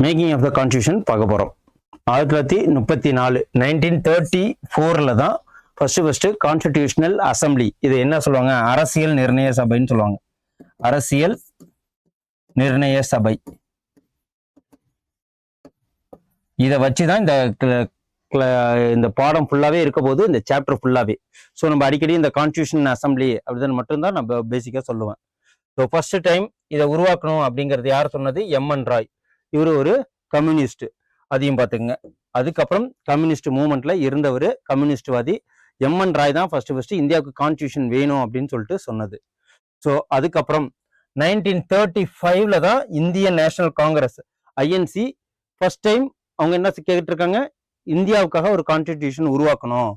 Making of the constitution பார்க்க போகிறோம். 1934 1934 தான் ஃபர்ஸ்ட் கான்ஸ்டிடியூஷனல் அசம்பிளி. இது என்ன சொல்லுவாங்க? அரசியல் நிர்ணய சபைன்னு சொல்லுவாங்க. அரசியல் நிர்ணய சபை. இதை வச்சுதான் இந்த பாடம் ஃபுல்லாவே இருக்க போது, இந்த சாப்டர் ஃபுல்லாவே. ஸோ நம்ம அடிக்கடி இந்த கான்ஸ்டியூஷன் அசம்பிளி அப்படின்னு மட்டும்தான் நம்ம பேசிக்கா சொல்லுவேன். ஸோ ஃபர்ஸ்ட் டைம் இதை உருவாக்கணும் அப்படிங்கிறது யார் சொன்னது? எம்என் ராய். இவரு ஒரு கம்யூனிஸ்ட், அதையும் பார்த்துங்க. அதுக்கப்புறம் கம்யூனிஸ்ட் மூவ்மெண்ட்ல இருந்தவர், கம்யூனிஸ்ட்வாதி எம்என் ராய் தான் ஃபர்ஸ்ட் இந்தியாவுக்கு கான்ஸ்டியூஷன் வேணும் அப்படின்னு சொல்லிட்டு சொன்னது. ஸோ அதுக்கப்புறம் 1935ல தான் Indian national Congress INC first time அவங்க என்ன கேட்டு இருக்காங்க? இந்தியாவுக்காக ஒரு கான்ஸ்டிடியூஷன் உருவாக்கணும்,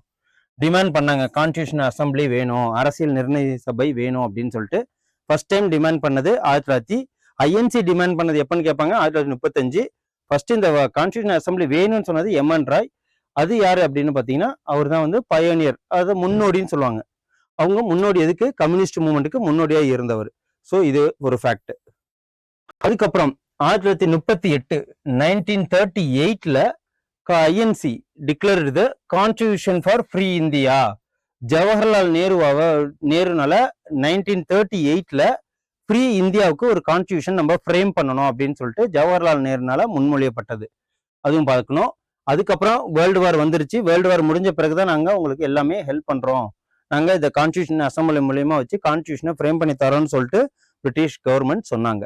டிமாண்ட் பண்ணாங்க. கான்ஸ்டியூஷன் அசம்பிளி வேணும், அரசியல் நிர்ணய சபை வேணும் அப்படின்னு சொல்லிட்டு ஃபர்ஸ்ட் டைம் டிமாண்ட் பண்ணது 1900. ஐஎன்சி டிமாண்ட் பண்ணது எப்பன்னு கேட்பாங்க, 1935. ஃபர்ஸ்ட் இந்த கான்ஸ்டியூஷன் அசம்பிளி வேணும்னு சொன்னது எம்என் ராய். அது யாரு அப்படின்னு பாத்தீங்கன்னா, அவர் தான் வந்து பயோனியர், அது முன்னோடின்னு சொல்லுவாங்க. அவங்க முன்னோடி எதுக்கு? கம்யூனிஸ்ட் மூவ்மெண்ட்டுக்கு முன்னோடியா இருந்தவர். ஸோ இது ஒரு ஃபேக்ட். அதுக்கப்புறம் 1938 1938ல INC declared the constitution for free India. Jawaharlal நேருனால 1938ல ஃப்ரீ இந்தியாவுக்கு ஒரு கான்ஸ்டியூஷன் நம்ம ஃப்ரேம் பண்ணணும் அப்படின்னு சொல்லிட்டு ஜவஹர்லால் நேருனால முன்மொழியப்பட்டது. அதுவும் பார்க்கணும். அதுக்கப்புறம் வேர்ல்டு வார் வந்துருச்சு. வேர்ல்டு வார் முடிஞ்ச பிறகுதான் நாங்க உங்களுக்கு எல்லாமே ஹெல்ப் பண்றோம், நாங்க இந்த கான்ஸ்டியூஷன் அசம்பிளி மூலியமா வச்சு கான்ஸ்டியூஷனை ஃப்ரேம் பண்ணி தரோம்னு சொல்லிட்டு பிரிட்டிஷ் கவர்மெண்ட் சொன்னாங்க.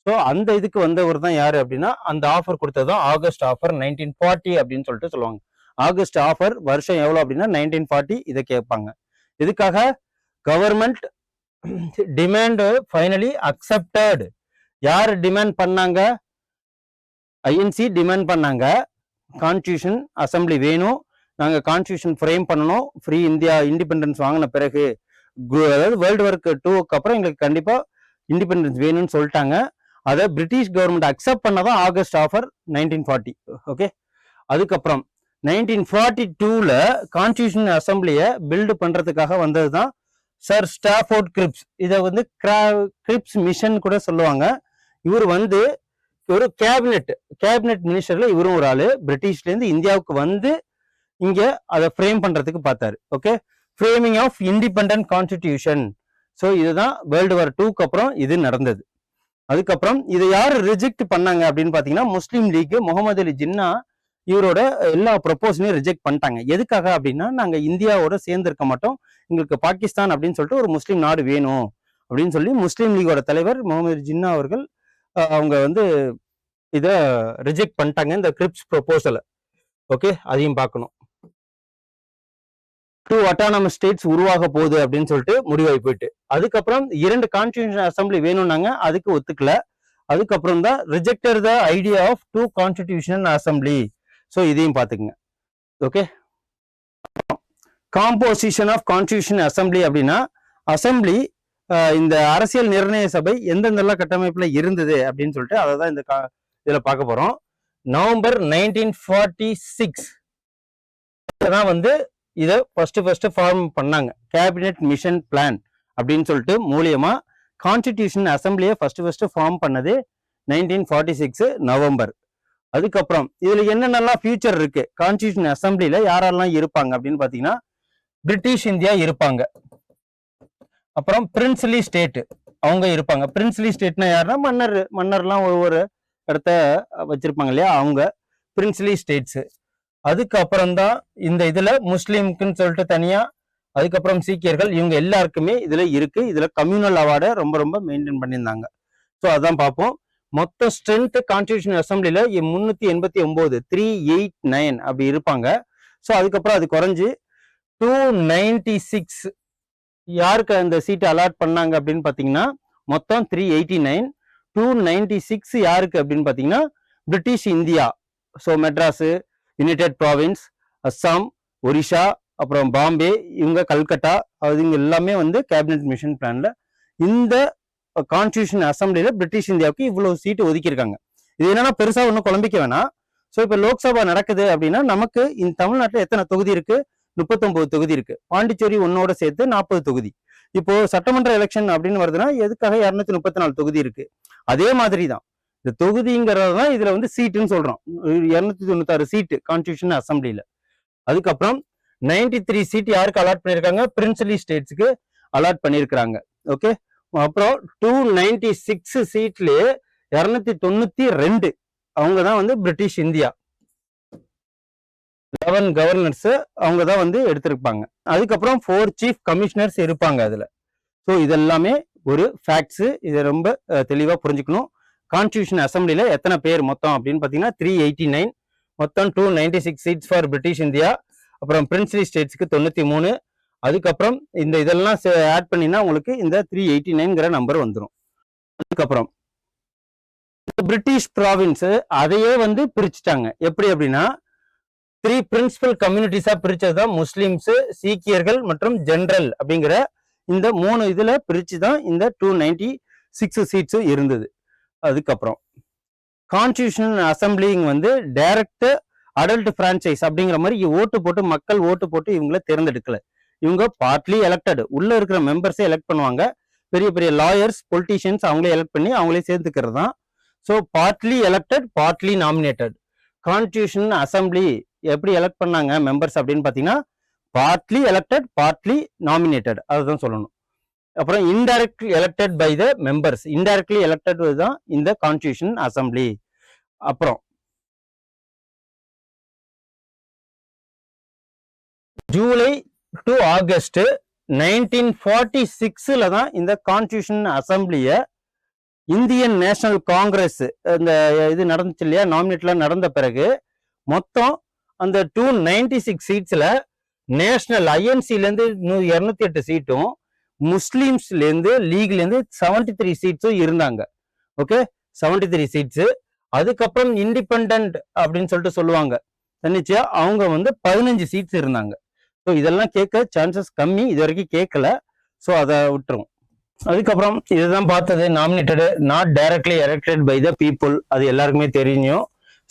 ஸோ அந்த இதுக்கு வந்தவர் தான் யாரு அப்படின்னா, அந்த ஆஃபர் கொடுத்ததும் ஆகஸ்ட் ஆஃபர் 1940 அப்படின்னு சொல்லிட்டு சொல்லுவாங்க. ஆகஸ்ட் ஆஃபர் வருஷம் எவ்வளவு அப்படின்னா 1940. இதை கேட்பாங்க. இதுக்காக கவர்மெண்ட் டிமாண்ட் ஃபைனலி அக்செப்டட். யார் டிமாண்ட் பண்ணாங்க? ஐஎன்சி டிமாண்ட் பண்ணாங்க, கான்ஸ்டியூஷன் அசம்பிளி வேணும், நாங்க கான்ஸ்டியூஷன் ஃப்ரேம் பண்ணணும், ஃப்ரீ இந்தியா இண்டிபெண்டன்ஸ் வாங்கின பிறகு, அதாவது வேர்ல்டு வார் 2க்கு அப்புறம் எங்களுக்கு கண்டிப்பா இண்டிபெண்டன்ஸ் வேணும்னு சொல்லிட்டாங்க. அதை பிரிட்டிஷ் கவர்மெண்ட் அக்செப்ட் பண்ணதான் ஆகஸ்ட் ஆஃபர் 1940. ஓகே. அதுக்கப்புறம் 1942ல கான்ஸ்டியூஷன் அசம்பிளியை பில்டு பண்றதுக்காக வந்ததுதான் சர் ஸ்டாஃபோர்ட் கிரிப்ஸ். இதை வந்து கிரிப்ஸ் மிஷன் கூட சொல்லுவாங்க. இவர் வந்து ஒரு கேபினெட் மினிஸ்டர்ல இவரும் ஒரு ஆளு. பிரிட்டிஷ்ல இருந்து இந்தியாவுக்கு வந்து இங்க அதை ஃப்ரேம் பண்றதுக்கு பார்த்தாரு. Okay. Framing of independent constitution. So இதுதான் வேர்ல்டு வார் 2க்கு அப்புறம் இது நடந்தது. அதுக்கப்புறம் இதை யாரு ரிஜெக்ட் பண்ணாங்க அப்படின்னு பாத்தீங்கன்னா, முஸ்லீம் லீக், முகமது அலி ஜின்னா இவரோட எல்லா ப்ரொபோசலையும் ரிஜெக்ட் பண்ணிட்டாங்க. எதுக்காக அப்படின்னா, நாங்க இந்தியாவோட சேர்ந்து இருக்க மாட்டோம், எங்களுக்கு பாகிஸ்தான் அப்படின்னு சொல்லிட்டு ஒரு முஸ்லீம் நாடு வேணும் அப்படின்னு சொல்லி முஸ்லீம் லீகோட தலைவர் முகமது அலி ஜின்னா அவர்கள் அவங்க வந்து இதை ரிஜெக்ட் பண்ணிட்டாங்க, இந்த கிரிப்ஸ் ப்ரொபோசலை. ஓகே. அதையும் பார்க்கணும். 2 அட்டானமஸ் ஸ்டேட்ஸ் உருவாக போகுது அப்படின்னு சொல்லிட்டு முடிவாகி போயிட்டு, அதுக்கப்புறம் 2 கான்ஸ்டிடியூஷன் அசம்பிளி வேணும்னாங்க, அதுக்கு ஒத்துக்கல. அதுக்கப்புறம் தான் rejected the idea of 2 constitution assembly. So இதையும் பார்த்துக்குங்க. Okay. Composition of constitution assembly அப்படின்னா, அசம்பிளி இந்த அரசியல் நிர்ணய சபை எந்தெந்தெல்லாம் கட்டமைப்புல இருந்தது அப்படின்னு சொல்லிட்டு அதை தான் இந்த இதுல பார்க்க போறோம். நவம்பர் 1946 தான் வந்து இதை ஃபர்ஸ்ட் ஃபார்ம் பண்ணாங்க. கேபினெட் மிஷன் பிளான் அப்படின்னு சொல்லிட்டு மூலியமா கான்ஸ்டிடியூஷன் அசம்பிளியை ஃபர்ஸ்ட் ஃபார்ம் பண்ணது 1946 நவம்பர். அதுக்கப்புறம் இதுல என்னென்னலாம் ஃபியூச்சர் இருக்கு, கான்ஸ்டிடியூஷன் அசம்பிளில யாரெல்லாம் இருப்பாங்க அப்படின்னு பாத்தீங்கன்னா, பிரிட்டிஷ் இந்தியா இருப்பாங்க. அப்புறம் பிரின்ஸ்லி ஸ்டேட் அவங்க இருப்பாங்க. பிரின்ஸ்லி ஸ்டேட்னா யாருன்னா மன்னர்லாம் ஒவ்வொரு இடத்த வச்சிருப்பாங்க இல்லையா, அவங்க பிரின்ஸ்லி ஸ்டேட்ஸ். அதுக்கப்புறம் தான் இந்த இதுல முஸ்லீம்க்குன்னு சொல்லிட்டு தனியா, அதுக்கப்புறம் சீக்கியர்கள், இவங்க எல்லாருக்குமே இதுல இருக்கு. இதுல கம்யூனல் அவார்டை ரொம்ப மெயின்டைன் பண்ணியிருந்தாங்க. ஸோ அதான் பார்ப்போம். மொத்த ஸ்ட்ரென்த் கான்ஸ்டிடியூஷன் அசம்பிளில 389 389 அப்படி இருப்பாங்க. ஸோ அதுக்கப்புறம் அது குறைஞ்சு 296 யாருக்கு அந்த சீட்டை அலாட் பண்ணாங்க அப்படின்னு பாத்தீங்கன்னா, மொத்தம் 389. 296 யாருக்கு அப்படின்னு பாத்தீங்கன்னா, British India. So Madras, United province, Assam, Orissa, அப்புறம் பாம்பே, இவங்க கல்கட்டா, அது இங்க எல்லாமே வந்து கேபினெட் மிஷன் பிளான்ல இந்த கான்ஸ்டிடியூஷன் அசம்பிளில பிரிட்டிஷ் இந்தியாவுக்கு இவ்வளவு சீட்டு ஒதுக்கியிருக்காங்க. இது என்னன்னா பெருசா ஒன்றும் குழம்பிக்க வேணாம். ஸோ இப்போ லோக்சபா நடக்குது அப்படின்னா, நமக்கு இந்த தமிழ்நாட்டில் எத்தனை தொகுதி இருக்கு? 39 தொகுதி இருக்கு. பாண்டிச்சேரி ஒன்னோட சேர்த்து 40 தொகுதி. இப்போ சட்டமன்ற எலெக்ஷன் அப்படின்னு வருதுன்னா, எதுக்காக 234 தொகுதி இருக்கு. அதே மாதிரி தான் இந்த தொகுதிங்கிறது தான் இதுல வந்து சீட்டுன்னு சொல்றோம். 296 சீட்டு கான்ஸ்டிடியூஷன் அசம்பிளில. அதுக்கப்புறம் 93 சீட் யாருக்கு அலாட் பண்ணியிருக்காங்க? பிரின்சிபலி ஸ்டேட்ஸ்க்கு அலாட் பண்ணியிருக்கிறாங்க. ஓகே, அப்புறம் 296 சீட்லயே 292 அவங்க தான் வந்து பிரிட்டிஷ் இந்தியா. 11 கவர்னர்ஸ் அவங்க தான் வந்து எடுத்திருப்பாங்க. அதுக்கப்புறம் 4 சீஃப் கமிஷனர்ஸ் இருப்பாங்க அதுல. ஸோ இதெல்லாமே ஒரு ஃபேக்ட்ஸ். இதை ரொம்ப தெளிவா புரிஞ்சுக்கணும். கான்ஸ்டிடியூஷன் அசம்பிளில எத்தனை பேர் மொத்தம் அப்படின்னு பாத்தீங்கன்னா 389, மொத்தம் 296 சீட்ஸ் ஃபார் பிரிட்டிஷ் இந்தியா. அப்புறம் பிரின்சிபலி ஸ்டேட்ஸ்க்கு 93. அதுக்கப்புறம் இந்த இதெல்லாம் ஆட் பண்ணினா உங்களுக்கு இந்த 389ங்கிற நம்பர் வந்துடும். அதுக்கப்புறம் பிரிட்டிஷ் ப்ராவின்ஸ் அதையே வந்து பிரிச்சுட்டாங்க. எப்படி அப்படின்னா 3 பிரின்சிபல் கம்யூனிட்டிஸா பிரிச்சதுதான் முஸ்லிம்ஸ், சீக்கியர்கள் மற்றும் ஜெனரல் அப்படிங்கிற இந்த 3 இதுல பிரிச்சுதான் இந்த 296 சீட்ஸும் இருந்தது. அதுக்கப்புறம் கான்ஸ்டிடியூஷனல் அசம்பிளிங் வந்து டைரக்ட் அடல்ட் பிரான்சைஸ் அப்படிங்கிற மாதிரி ஓட்டு போட்டு மக்கள் ஓட்டு போட்டு இவங்களை தேர்ந்தெடுக்கல. இவங்க பார்ட்லி எலெக்டட், உள்ள இருக்கிற மெம்பர்ஸே எலெக்ட் பண்ணுவாங்க. பெரிய பெரிய லாயர்ஸ், பொலிட்டீஷியன்ஸ் அவங்களே எலெக்ட் பண்ணி அவங்களே சேர்த்துக்கிறது தான். So partly elected, partly nominated. Constitution assembly எப்படி எலெக்ட் பண்ணாங்க மெம்பர்ஸ் அப்படின்னு பாத்தீங்கன்னா பார்ட்லி எலெக்டட், பார்ட்லி நாமினேட்டட், அதுதான் சொல்லணும். அப்புறம் indirectly elected by the members, indirectly elected தான் இந்த கான்ஸ்டிடியூஷன் அசம்பிளி. அப்புறம் ஜூலை டு ஆகஸ்ட் 1946ல தான் இந்த கான்ஸ்டிடியூஷன் அசம்பிளிய இந்தியன் நேஷனல் காங்கிரஸ் இந்த இது நடந்துச்சு இல்லையா, நாமினேட்லாம் நடந்த பிறகு மொத்தம் அந்த 296 சீட்ஸ்ல நேஷனல் ஐஎன்சில இருந்து 208 சீட்டும், முஸ்லிம்ஸ்ல இருந்து லீக்ல இருந்து 73 சீட்ஸும் இருந்தாங்க. Okay, 73 seeds. அதுக்கப்புறம் இண்டிபெண்டன்ட் அப்படின்னு சொல்லிட்டு சொல்லுவாங்க தன்னிச்சையா, அவங்க வந்து 15 சீட்ஸ் இருந்தாங்க. ஸோ இதெல்லாம் கேட்க சான்சஸ் கம்மி, இது வரைக்கும் கேட்கல. ஸோ அதை விட்டுரும். அதுக்கப்புறம் இதுதான் பார்த்தது, nominated, not directly elected by the people. அது எல்லாருக்குமே தெரியும்.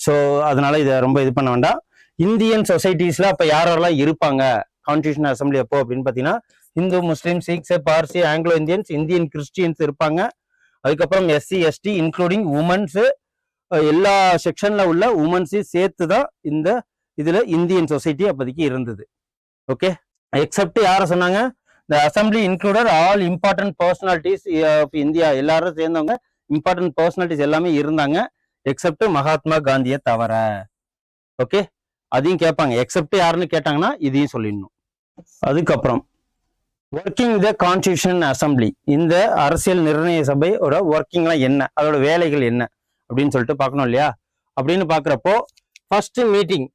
ஸோ அதனால இதை ரொம்ப இது பண்ண வேண்டாம். இந்தியன் சொசைட்டிஸ்ல அப்ப யாரெல்லாம் இருப்பாங்க கான்ஸ்டிடியூஷன் அசம்பிளி அப்போ அப்படின்னு பாத்தீங்கன்னா Hindu, Muslim, Sikhs, Parsi, Anglo Indians, Indian Christians இருப்பாங்க. அதுக்கப்புறம் எஸ்சி, எஸ்டி இன்க்ளூடிங் உமன்ஸ், எல்லா செக்ஷன்ல உள்ள உமன்ஸையும் சேர்த்து தான் இந்த இதுல இந்தியன் சொசைட்டி அப்போதைக்கு இருந்தது. ஓகே, எக்ஸப்ட் யார சொன்னாங்க? The assembly included all important personalities of India. எல்லாரும் சேர்ந்தவங்க இம்பார்ட்டன்ட் பர்சனாலிட்டிஸ் எல்லாமே இருந்தாங்க, எக்ஸப்ட் மகாத்மா காந்தியை தவிர. ஓகே, அதையும் கேட்பாங்க. எக்ஸப்ட் யாருன்னு கேட்டாங்கன்னா இதையும் சொல்லிடணும். அதுக்கப்புறம் ஒர்க்கிங் த கான்ஸ்டிடியூஷன் அசம்பிளி, இந்த அரசியல் நிர்ணய சபையோட ஒர்க்கிங்லாம் என்ன, அதோட வேலைகள் என்ன அப்படின்னு சொல்லிட்டு பார்க்கணும் இல்லையா. அப்படின்னு பார்க்குறப்போ ஃபர்ஸ்ட் மீட்டிங்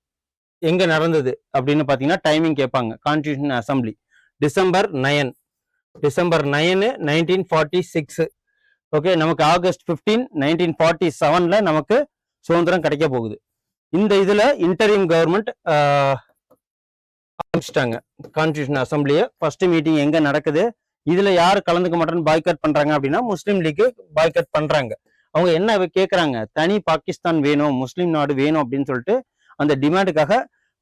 எங்க நடந்தது அப்படின்னு பார்த்தீங்கன்னா டைமிங் கேட்பாங்க. Constitution assembly December 9, 1946. ஓகே, நமக்கு ஆகஸ்ட் 15, 1947ல நமக்கு சுதந்திரம் கிடைக்க போகுது. இந்த இதுல இன்டரிம் கவர்மெண்ட் ஆரம்பிச்சிட்டாங்க கான்ஸ்டிடியூஷன் அசம்பிளியை. ஃபர்ஸ்ட் மீட்டிங் எங்க நடக்குது, இதுல யாரு கலந்துக்க மாட்டேன்னு பாய்காட் பண்றாங்க அப்படின்னா முஸ்லீம் லீக் பாய்காட் பண்றாங்க. அவங்க என்ன கேட்கறாங்க, தனி பாகிஸ்தான் வேணும், முஸ்லீம் நாடு வேணும் அப்படின்னு சொல்லிட்டு அந்த டிமாண்டுக்காக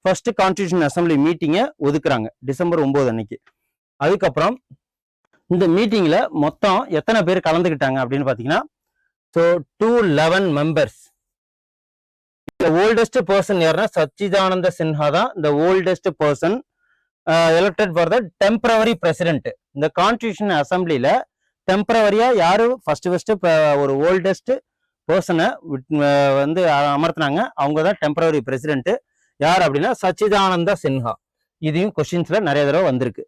ஃபர்ஸ்ட் கான்ஸ்டிடியூஷன் அசம்பிளி மீட்டிங்கை ஒதுக்குறாங்க டிசம்பர் 9 அன்னைக்கு. அதுக்கப்புறம் இந்த மீட்டிங்ல மொத்தம் எத்தனை பேர் கலந்துக்கிட்டாங்க அப்படின்னு பாத்தீங்கன்னா 211 மெம்பர்ஸ். இந்த ஓல்டஸ்ட் பர்சன் யாருன்னா சச்சிதானந்த சின்ஹா தான் இந்த oldest person elected for the temporary president. இந்த கான்ஸ்டிடியூஷன் அசம்பிளில டெம்பரவரியா யாரு ஃபர்ஸ்ட் ஒரு ஓல்டஸ்ட் பர்சனை வந்து அமர்த்தினாங்க, அவங்க தான் டெம்பரவரி பிரசிடென்ட். யார் அப்படின்னா சச்சிதானந்த சின்ஹா. இதையும் கொஸ்டின்ஸ்ல நிறைய தடவை வந்திருக்கு.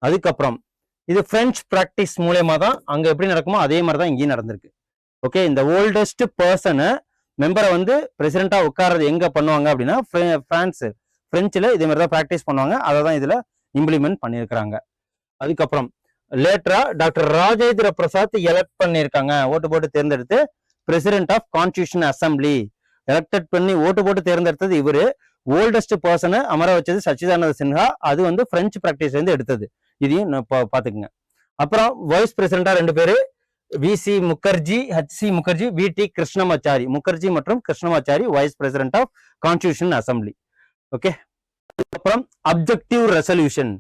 அதுக்கப்புறம் இது பிரெஞ்சு பிராக்டிஸ் மூலயமா தான் அங்க எப்படி நடக்குமோ அதே மாதிரி தான் இங்கேயும் நடந்திருக்கு. ஓகே, இந்த ஓல்டஸ்ட் பர்சனை மெம்பரை வந்து பிரசிடென்டா உட்கார்றது எங்க பண்ணுவாங்க அப்படின்னா பிரெஞ்சுல இதே மாதிரி தான் பிராக்டிஸ் பண்ணுவாங்க. அதை தான் இதுல இம்ப்ளிமெண்ட் பண்ணியிருக்கிறாங்க. அதுக்கப்புறம் லேட்டரா டாக்டர் ராஜேந்திர பிரசாத் எலெக்ட் பண்ணியிருக்காங்க, ஓட்டு போட்டு தேர்ந்தெடுத்து president of constitution assembly elected பண்ணி ஓட்டு போட்டு தேர்ந்தெடுத்தது இவரு. ஓல்டஸ்ட் பர்சனை அமர வச்சது சச்சிதானந்த சின்ஹா. அது வந்து பிரெஞ்சு பிராக்டிஸ்ல இருந்து எடுத்தது. இதையும் பாத்துக்குங்க. அப்புறம் வைஸ் பிரசிடென்டா 2 பேரு, விசி முகர்ஜி, ஹச்சி முகர்ஜி, விடி கிருஷ்ணமாச்சாரி. முகர்ஜி மற்றும் Krishnamachari vice president of constitution assembly. Okay, அப்புறம் objective resolution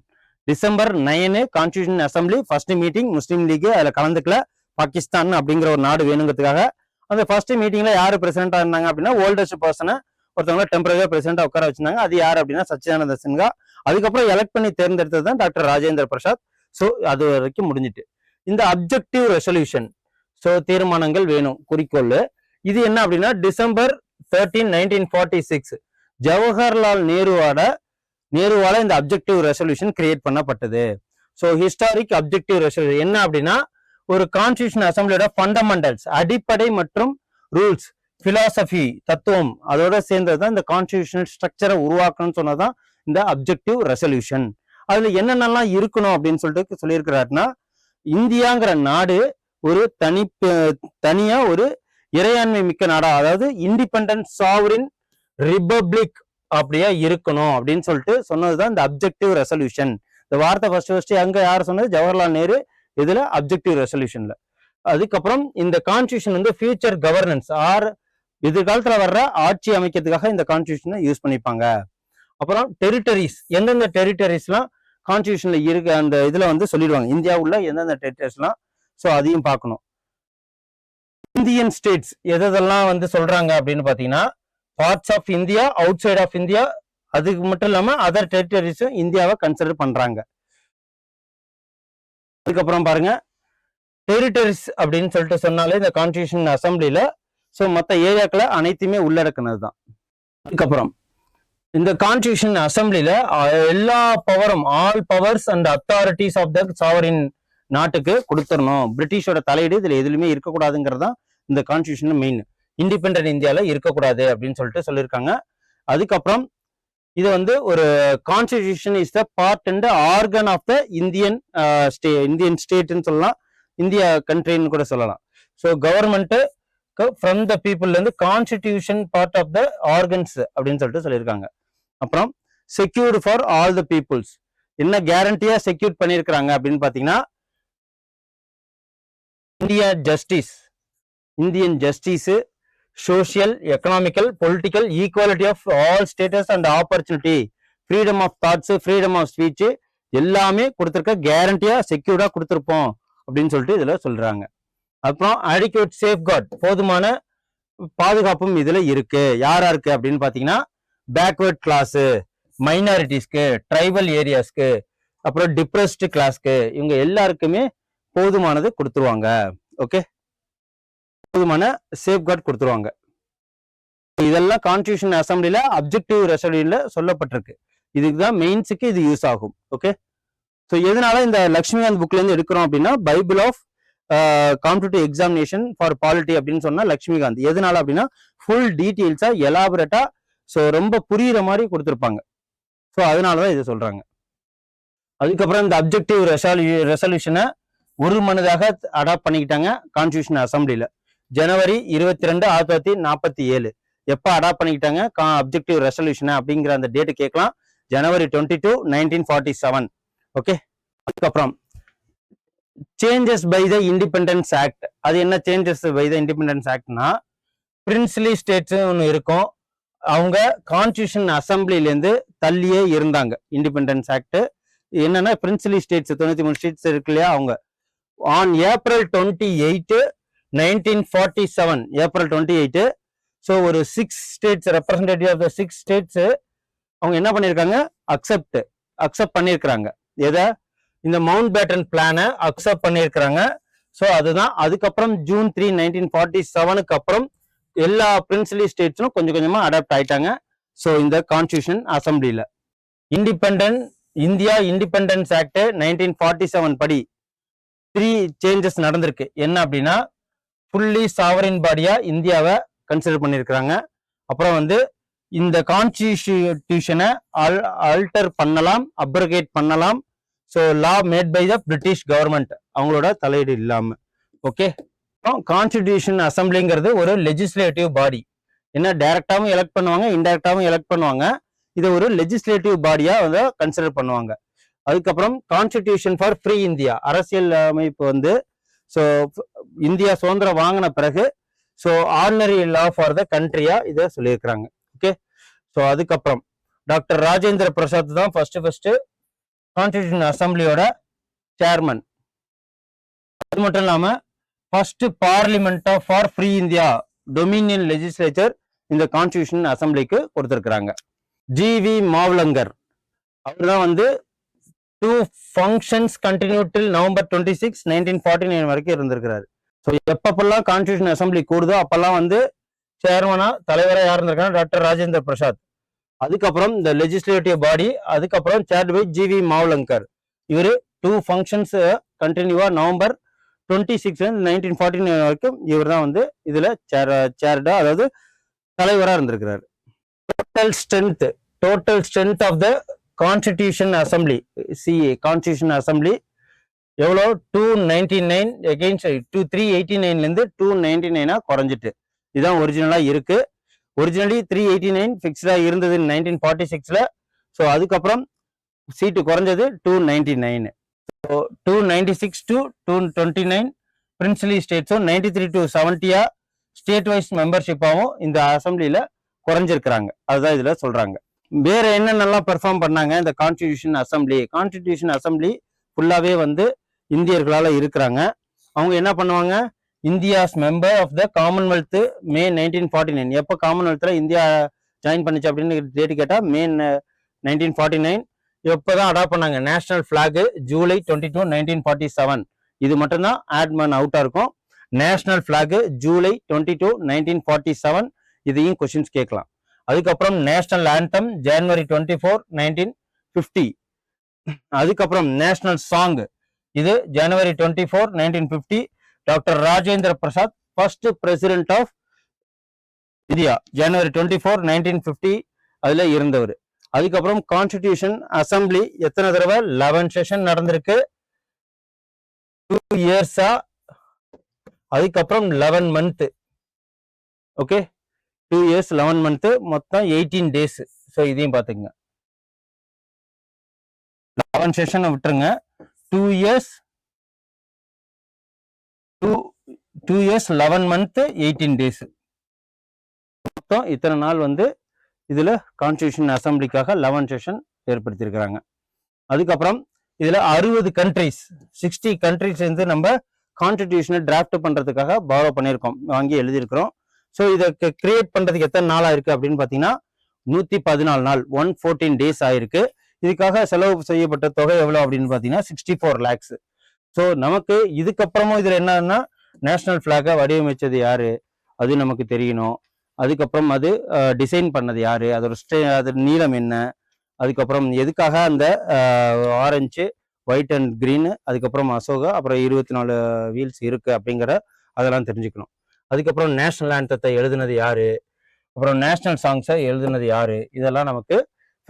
December 9 constitution assembly first meeting. Muslim League அதுல கலந்துக்கல, பாகிஸ்தான் அப்படிங்கிற ஒரு நாடு வேணுங்கிறதுக்காக அந்த ஃபர்ஸ்ட் மீட்டிங்ல யாரு பிரசிடண்டா இருந்தாங்க அப்படின்னா ஓல்டஸ்ட் பர்சனை ஒருத்தவங்க டெம்பரரியா பிரசிடண்டா உட்கார வச்சிருந்தாங்க. அது யார் அப்படின்னா சச்சிதானந்த சின்ஹா. அதுக்கப்புறம் எலெக்ட் பண்ணி தேர்ந்தெடுத்தது தான் டாக்டர் ராஜேந்திர பிரசாத். ஸோ அது வரைக்கும் முடிஞ்சிட்டு. இந்த அப்ஜெக்டிவ் ரெசல்யூஷன், ஸோ தீர்மானங்கள் வேணும் குறிக்கோள். இது என்ன அப்படின்னா டிசம்பர் 13, 1946 ஜவஹர்லால் நேருவால இந்த அப்ஜெக்டிவ் ரெசல்யூஷன் கிரியேட் பண்ணப்பட்டது. ஸோ ஹிஸ்டாரிக் அப்ஜெக்டிவ் ரெசல்யூஷன் என்ன அப்படின்னா ஒரு கான்ஸ்டிடியூஷன் அசம்பிளியோட ஃபண்டமெண்டல்ஸ், அடிப்படை மற்றும் ரூல்ஸ், பிலாசபி, தத்துவம் அதோட சேர்ந்ததுதான் இந்த கான்ஸ்டிடியூஷனல் ஸ்ட்ரக்சரை உருவாக்கணும்னு சொன்னதான் இந்த அப்ஜெக்டிவ் ரெசல்யூஷன். அதுல என்னென்னலாம் இருக்கணும் அப்படின்னு சொல்லிட்டு சொல்லியிருக்கிறாருன்னா, இந்தியாங்கிற நாடு ஒரு தனியா ஒரு இறையாண்மை மிக்க நாடா, அதாவது இண்டிபெண்டன்ட் சாவரின் ரிபப்ளிக் அப்படியே இருக்கணும் அப்படின்னு சொல்லிட்டு சொன்னதுதான் இந்த அப்ஜெக்டிவ் ரெசல்யூஷன். இந்த வார்த்தை ஃபர்ஸ்ட் அங்க யார் சொன்னது? ஜவஹர்லால் நேரு. இதுல அப்ஜெக்டிவ் ரெசல்யூஷன்ல. அதுக்கப்புறம் இந்த கான்ஸ்டியூஷன் வந்து ஃபியூச்சர் கவர்னன்ஸ் எதிர்காலத்துல வர்ற ஆட்சி அமைக்கிறதுக்காக இந்த கான்ஸ்டியூஷனை யூஸ் பண்ணிப்பாங்க. அப்புறம் டெரிட்டரிஸ், எந்தெந்த டெரிட்டரிஸ்லாம் கான்ஸ்டியூஷன்ல இருக்க அந்த இதுல வந்து சொல்லிடுவாங்க, இந்தியா உள்ள எந்தெந்த டெரிட்டரிஸ்லாம். ஸோ அதையும் பார்க்கணும். இந்தியன் ஸ்டேட்ஸ் எதெல்லாம் வந்து சொல்றாங்க அப்படின்னு பாத்தீங்கன்னா, parts of India, outside of India, அதுக்கு மட்டும் இல்லாம அதர் டெரிட்டரிஸும் இந்தியாவை கன்சிடர் பண்றாங்க. அதுக்கப்புறம் பாருங்க, டெரிட்டரிஸ் அப்படின்னு சொல்லிட்டு சொன்னாலே இந்த கான்ஸ்டியூஷன் அசம்பிளில ஸோ மற்ற ஏரியாக்களை அனைத்துமே உள்ளடக்கினது தான். அதுக்கப்புறம் இந்த கான்ஸ்டியூஷன் அசம்பிளில எல்லா பவரும், all powers and authorities of the sovereign நாட்டுக்கு கொடுத்துடணும். பிரிட்டிஷோட தலையீடு இதுல எதுலையுமே இருக்கக்கூடாதுங்கிறது தான் இந்த கான்ஸ்டியூஷன் மெயின். இண்டிபெண்டன்ட் இந்தியால இருக்கக்கூடாது அப்படின்னு சொல்லிட்டு சொல்லியிருக்காங்க. அதுக்கப்புறம் இது வந்து ஒரு constitution is the part and organ of the Indian ஸ்டேட்னு சொல்லலாம், இந்தியா கண்ட்ரின்னு கூட சொல்லலாம். ஸோ கவர்மெண்ட் ஃப்ரம் த பீப்புள்ல இருந்து constitution part of the organs அப்படின்னு சொல்லிட்டு சொல்லியிருக்காங்க. அப்புறம் secured for all the peoples, என்ன கேரண்டியா செக்யூர் பண்ணியிருக்கிறாங்க அப்படின்னு பாத்தீங்கன்னா, Indian justice, social, economical, political equality of all status and opportunity, freedom of thoughts, freedom of speech எல்லாமே கொடுத்துருக்க கேரண்டியா செக்யூர்டா கொடுத்துருப்போம் அப்படின்னு சொல்லிட்டு இதுல சொல்றாங்க. அப்புறம் அடிக்வேட் சேஃப்கார்ட், போதுமான பாதுகாப்பும் இதுல இருக்கு. யாருக்கு அப்படின்னு பாத்தீங்கன்னா, பேக்வர்ட் கிளாஸ், மைனாரிட்டிஸ்க்கு, ட்ரைபல் ஏரியாஸ்க்கு, அப்புறம் டிப்ரெஸ்டு கிளாஸ்க்கு, இவங்க எல்லாருக்குமே போதுமானது கொடுத்துருவாங்க. ஓகே, போதுமான சேஃப்கார்ட் கொடுத்துருவாங்க. இதெல்லாம் கான்ஸ்டிடியூஷன் அசம்பிளில அப்ஜெக்டிவ் ரெசல்யூஷன்ல சொல்லப்பட்டிருக்கு. இதுக்குதான் மெயின்ஸுக்கு இது யூஸ் ஆகும். ஓகே, ஸோ எதனால இந்த லக்ஷ்மிகாந்த் புக்ல இருந்து எடுக்கிறோம் அப்படின்னா, Bible of competitive examination for polity அப்படின்னு சொன்னா லக்ஷ்மிகாந்த். எதனால அப்படின்னா ஃபுல் டீட்டெயில்ஸா எலாபரேட்டா ஸோ ரொம்ப புரியுற மாதிரி கொடுத்துருப்பாங்க. ஸோ அதனாலதான் இது சொல்றாங்க. அதுக்கப்புறம் இந்த அப்ஜெக்டிவ் ரெசல்யூஷனை ஒரு மனதாக அடாப்ட் பண்ணிக்கிட்டாங்க கான்ஸ்டிடியூஷன் அசம்பிளில. ஜனவரி 22, 1947 எப்ப அடாப்ட் பண்ணிக்கிட்டாங்க அப்ஜெக்டிவ் ரெசல்யூஷனை அப்படிங்கிற அந்த டேட்டு கேட்கலாம். ஜனவரி 22, 1947. ஓகே, அதுக்கப்புறம் changes by the independence act. அது என்ன சேஞ்சஸ் பை த இண்டிபெண்டன்ஸ் ஆக்ட்னா, பிரின்ஸ்லி ஸ்டேட்ஸ் ஒன்று இருக்கும், அவங்க கான்ஸ்டிடியூஷன் அசம்பிளிலேருந்து தள்ளியே இருந்தாங்க. இண்டிபெண்டன்ஸ் ஆக்ட் என்னன்னா, பிரின்ஸ்லி ஸ்டேட்ஸ் 93 ஸ்டேட்ஸ் இருக்கு இல்லையா, அவங்க ஆன் ஏப்ரல் 28, 1947 ஏப்ரல் 28 ஸோ ஒரு 6 states representative of the 6 states அவங்க என்ன பண்ணியிருக்காங்க, அக்செப்ட் பண்ணியிருக்கிறாங்க. எதை? இந்த மவுண்ட் பேட்டன் பிளானை அக்செப்ட் பண்ணியிருக்கிறாங்க. ஸோ அதுதான். அதுக்கப்புறம் ஜூன் 3, 1947க்கு அப்புறம் எல்லா பிரின்ஸ்லி ஸ்டேட்ஸும் கொஞ்சம் கொஞ்சமா அடாப்ட் ஆயிட்டாங்க. ஸோ இந்த கான்ஸ்டிடியூஷன் அசம்பிளில இந்தியா இண்டிபெண்டன்ஸ் ஆக்ட் 1947 படி 3 சேஞ்சஸ் நடந்திருக்கு. என்ன அப்படின்னா, ஃபுல்லி சாவரின் பாடியா இந்தியாவை கன்சிடர் பண்ணியிருக்கிறாங்க. அப்புறம் வந்து இந்த கான்ஸ்டிடியூஷனை ஆல்டர் பண்ணலாம், அப்ரகேட் பண்ணலாம். So law made by the British government, அவங்களோட தலையீடு இல்லாம. ஓகே, கான்ஸ்டிடியூஷன் அசம்பிளிங்கிறது ஒரு லெஜிஸ்லேட்டிவ் பாடி. என்ன, டைரக்டாவும் எலெக்ட் பண்ணுவாங்க, இன்டைரக்டாவும் எலெக்ட் பண்ணுவாங்க. இதை ஒரு லெஜிஸ்லேட்டிவ் பாடியா வந்து கன்சிடர் பண்ணுவாங்க. அதுக்கப்புறம் கான்ஸ்டிடியூஷன் ஃபார் ஃப்ரீ இந்தியா, அரசியல் அமைப்பு வந்து ஸோ இந்தியா சுதந்திரம் வாங்கின பிறகு so ordinary law for the கண்ட்ரியா இதை சொல்லியிருக்கிறாங்க. ஓகே, ஸோ அதுக்கப்புறம் டாக்டர் ராஜேந்திர பிரசாத் தான் ஃபர்ஸ்ட் கான்ஸ்டிடியூஷன் அசம்பிளியோட சேர்மன். அது மட்டும் இல்லாம first parliament for free India dominion legislature இந்த கான்ஸ்டியூஷன் அசம்பிளிக்கு கொடுத்திருக்கிறாங்க. ஜிவி மாவ்லங்கர் அவர் தான் வந்து 2 functions continued till November 26, 1949 வரைக்கும் இருந்திருக்கிறாரு. ஸோ எப்பப்பெல்லாம் கான்ஸ்டியூஷன் அசம்பிளி கூடுதோ அப்பெல்லாம் வந்து சேர்மனா தலைவராக யார் இருந்திருக்காங்க, டாக்டர் ராஜேந்திர பிரசாத். அதுக்கப்புறம் இந்த லெஜிஸ்லேட்டிவ் பாடி, அதுக்கப்புறம் சேர்டு பை ஜிவி மாவ்லங்கர். இவர் 2 functions கண்டினியூவா November 26, 1949 வரைக்கும் இவர் தான் வந்து இதுல சேர்டா அதாவது தலைவராக இருந்திருக்கிறார். Total strength of the constitution assembly CA constitution assembly எவ்வளோ 299 எகெயின்ஸ்ட் 389 299 குறைஞ்சிட்டு. இதுதான் ஒரிஜினலா இருக்கு. ஒரிஜினலி 389 ஃபிக்ஸ்டா இருந்தது 1946ல. ஸோ அதுக்கப்புறம் சீட்டு குறைஞ்சது 299. ஸோ 296 to 229 பிரின்சிபலி ஸ்டேட்ஸும் 93 to 70 ஸ்டேட் வைஸ் மெம்பர்ஷிப்பாகவும் இந்த அசம்பிளியில குறைஞ்சிருக்கிறாங்க. அதுதான் இதுல சொல்றாங்க. வேற என்னென்னலாம் பெர்ஃபார்ம் பண்ணாங்க இந்த கான்ஸ்டிடியூஷன் அசம்பிளி ஃபுல்லாவே வந்து இந்தியர்களால இருக்கிறாங்க. அவங்க என்ன பண்ணுவாங்க, India's member of the commonwealth May 1949. எப்போ காமன்வெல்த்ல இந்தியா ஜாயின் பண்ணுச்சு அப்படின்னு டேட் கேட்டா மே 1949. எப்போதான் அடாப்ட் பண்ணாங்க நேஷனல் பிளாக் ஜூலை 22, 1947. இது மட்டும்தான் ஆட்மன் அவுட்டா இருக்கும். National flag July 22, 1947. இதையும் கொஸ்டின்ஸ் கேட்கலாம். அதுக்கப்புறம் நேஷனல் ஆந்தம் ஜனவரி 24, 1950. அதுக்கப்புறம் நேஷனல் சாங் இது ஜனவரி 24, 1950. Doctor Rajendra Prasad first president of India ஜனவரி 24, 1950 அதுல இருந்தவர். அதுக்கப்புறம் கான்ஸ்டிடியூஷன் அசம்பிளி எத்தனை தடவை 11 செஷன் நடந்திருக்கு 2 இயர்ஸா. அதுக்கப்புறம் 11 மந்த். ஓகே, 2 years 11 month மொத்தம் 18 days. ஸோ இதையும் பார்த்துக்குங்க. 11 செஷனை விட்டுருங்க. 2 years 11 month 18 days. மொத்தம் இத்தனை நாள் வந்து இதுல கான்ஸ்டிடியூஷன் அசம்பிளிக்காக 11 செஷன் ஏற்படுத்தியிருக்கிறாங்க. அதுக்கப்புறம் இதுல 60 countries 60 countries வந்து நம்ம கான்ஸ்டிடியூஷனை டிராஃப்ட் பண்றதுக்காக பாரோ பண்ணியிருக்கோம், வாங்கி எழுதியிருக்கிறோம். ஸோ இதை கிரியேட் பண்றதுக்கு எத்தனை நாள் ஆயிருக்கு அப்படின்னு பாத்தீங்கன்னா 114 நாள் 114 days ஆயிருக்கு. இதுக்காக செலவு செய்யப்பட்ட தொகை எவ்வளவு அப்படின்னு பாத்தீங்கன்னா 64 lakhs. ஸோ நமக்கு இதுக்கப்புறமும் இதுல என்னன்னா நேஷனல் பிளாகை வடிவமைச்சது யாரு அது நமக்கு தெரியணும். அதுக்கப்புறம் அது டிசைன் பண்ணது யாரு, அதோட நீளம் என்ன, அதுக்கப்புறம் எதுக்காக அந்த ஆரஞ்சு ஒயிட் அண்ட் கிரீன், அதுக்கப்புறம் அசோகா, அப்புறம் 24 வீல்ஸ் இருக்கு அப்படிங்கிற அதெல்லாம் தெரிஞ்சுக்கணும். அதுக்கப்புறம் நேஷனல் ஆந்தத்தை எழுதுனது யாரு, அப்புறம் நேஷனல் சாங்ஸை எழுதுனது யாரு, இதெல்லாம் நமக்கு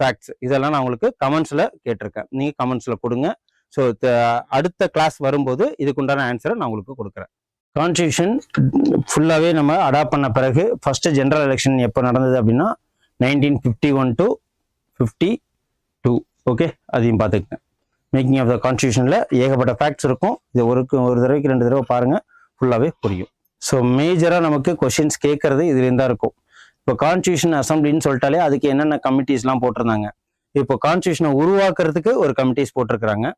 ஃபேக்ட்ஸ். இதெல்லாம் நான் உங்களுக்கு கமெண்ட்ஸ்ல கேட்டிருக்கேன், நீங்க கமெண்ட்ஸ்ல கொடுங்க. ஸோ அடுத்த கிளாஸ் வரும்போது இதுக்குண்டான ஆன்சரை நான் உங்களுக்கு கொடுக்குறேன். கான்ஸ்டியூஷன் ஃபுல்லாகவே நம்ம அடாப்ட் பண்ண பிறகு ஃபர்ஸ்ட் ஜெனரல் எலெக்ஷன் எப்போ நடந்தது அப்படின்னா 1951 to 52. ஓகே, அதையும் பார்த்துக்கங்க. மேக்கிங் ஆஃப் த கான்ஸ்டியூஷனில் ஏகப்பட்ட ஃபேக்ட்ஸ் இருக்கும். இது ஒரு தடவைக்கு 2 தடவை பாருங்க, ஃபுல்லாகவே புரியும். ஸோ மேஜராக நமக்கு கொஷின்ஸ் கேட்கறது இதுலேருந்து தான் இருக்கும். இப்போ கான்ஸ்டியூஷன் அசம்பிளின்னு சொல்லிட்டாலே அதுக்கு என்னென்ன கமிட்டிஸ்லாம் போட்டிருந்தாங்க. இப்போ கான்ஸ்டியூஷனை உருவாக்குறதுக்கு ஒரு கமிட்டிஸ் போட்டிருக்கிறாங்க.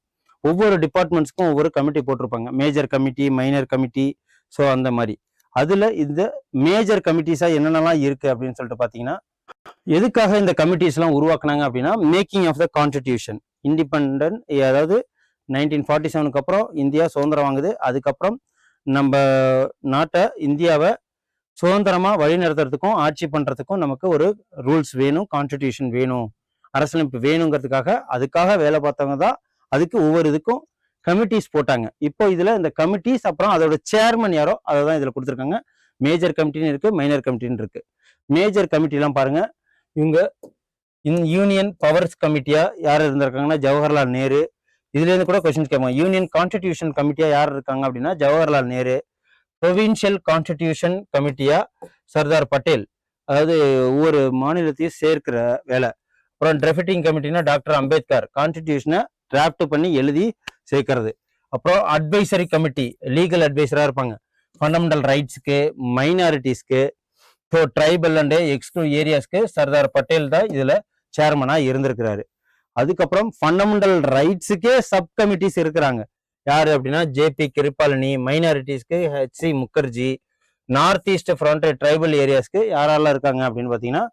ஒவ்வொரு டிபார்ட்மெண்ட்ஸ்க்கும் ஒவ்வொரு கமிட்டி போட்டிருப்பாங்க, major committee, minor committee. So அந்த மாதிரி அதில் இந்த மேஜர் கமிட்டிஸாக என்னென்னலாம் இருக்குது அப்படின்னு சொல்லிட்டு பார்த்தீங்கன்னா, எதுக்காக இந்த கமிட்டிஸ்லாம் உருவாக்குனாங்க அப்படின்னா making of the constitution independent. அதாவது 1947க்கு அப்புறம் இந்தியா சுதந்திரம் வாங்குது. அதுக்கப்புறம் நம்ம நாட்டை இந்தியாவை சுதந்திரமா வழி நடத்துறதுக்கும் ஆட்சி பண்றதுக்கும் நமக்கு ஒரு ரூல்ஸ் வேணும், கான்ஸ்டிடியூஷன் வேணும், அரசியலமைப்பு வேணுங்கிறதுக்காக அதுக்காக வேலை பார்த்தவங்க தான் அதுக்கு ஒவ்வொரு இதுக்கும் கமிட்டிஸ் போட்டாங்க. இப்போ இதுல இந்த கமிட்டிஸ் அப்புறம் அதோட சேர்மன் யாரோ அதை தான் இதுல கொடுத்துருக்காங்க. மேஜர் கமிட்டின்னு இருக்கு, மைனர் கமிட்டின்னு இருக்கு. மேஜர் கமிட்டிலாம் பாருங்க, இவங்க யூனியன் பவர்ஸ் கமிட்டியா யார் இருந்திருக்காங்கன்னா ஜவஹர்லால் நேரு. இதுல இருந்து கூட கொஸ்டின்ஸ் கேட்பாங்க. யூனியன் கான்ஸ்டிடியூஷன் கமிட்டியா யார் இருக்காங்க அப்படின்னா ஜவஹர்லால் நேரு. ப்ரொவின்ஷியல் கான்ஸ்டிடியூஷன் கமிட்டியா சர்தார் பட்டேல், அதாவது ஒவ்வொரு மாநிலத்தையும் சேர்க்கிற வேலை. அப்புறம் டிராஃப்டிங் கமிட்டினா டாக்டர் அம்பேத்கர், கான்ஸ்டிடியூஷனை டிராஃப்ட் பண்ணி எழுதி சேர்க்கறது. அப்புறம் அட்வைசரி கமிட்டி லீகல் அட்வைசரா இருப்பாங்க, ஃபண்டமெண்டல் ரைட்ஸ்க்கு, மைனாரிட்டிஸ்க்கு, ஸோ ட்ரைபல் அண்ட் எக்ஸ்க்ளூட் ஏரியாஸ்க்கு சர்தார் பட்டேல் தான் இதுல சேர்மனா இருந்திருக்கிறாரு. அதுக்கப்புறம் ஃபண்டமெண்டல் ரைட்ஸுக்கே சப் கமிட்டிஸ் இருக்கிறாங்க. யாரு அப்படின்னா ஜேபி கிருபாலினி, மைனாரிட்டிஸ்க்கு HC Mukherjee, north east frontier tribal ஏரியாஸ்க்கு யாரெல்லாம் இருக்காங்க அப்படின்னு பார்த்தீங்கன்னா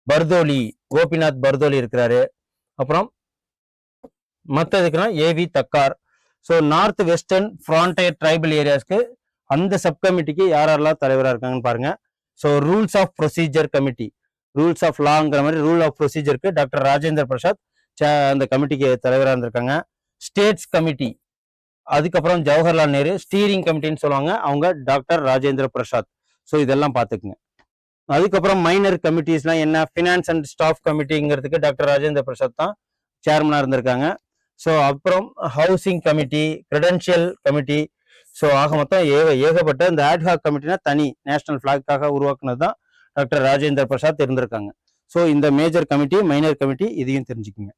பர்தோலி, கோபிநாத் பர்தோலி இருக்கிறாரு. அப்புறம் மற்றதுக்குன்னா AV Thakkar. So north western frontier tribal ஏரியாஸ்க்கு அந்த சப் கமிட்டிக்கு யாரெல்லாம் தலைவராக இருக்காங்கன்னு பாருங்க. So rules of procedure committee, rules of லாங்கிற மாதிரி ரூல் ஆஃப் ப்ரொசீஜருக்கு டாக்டர் ராஜேந்திர பிரசாத் அந்த கமிட்டிக்கு தலைவராக இருந்திருக்காங்க. ஸ்டேட்ஸ் கமிட்டி, அதுக்கப்புறம் ஜவஹர்லால் நேரு. ஸ்டீரிங் கமிட்டின்னு சொல்லுவாங்க, அவங்க டாக்டர் ராஜேந்திர பிரசாத். ஸோ இதெல்லாம் பார்த்துக்குங்க. அதுக்கப்புறம் மைனர் கமிட்டிஸ்லாம் என்ன, ஃபினான்ஸ் அண்ட் ஸ்டாஃப் கமிட்டிங்கிறதுக்கு டாக்டர் ராஜேந்திர பிரசாத் தான் சேர்மனாக இருந்திருக்காங்க. ஸோ அப்புறம் housing committee, credential committee. So ஆக மொத்தம் ஏகப்பட்ட இந்த ஆட்ஹாக் கமிட்டினா தனி நேஷனல் ஃபிளாக்காக உருவாக்குனது தான் டாக்டர் ராஜேந்திர பிரசாத் இருந்திருக்காங்க. ஸோ இந்த மேஜர் கமிட்டி, மைனர் கமிட்டி இதையும் தெரிஞ்சுக்குங்க.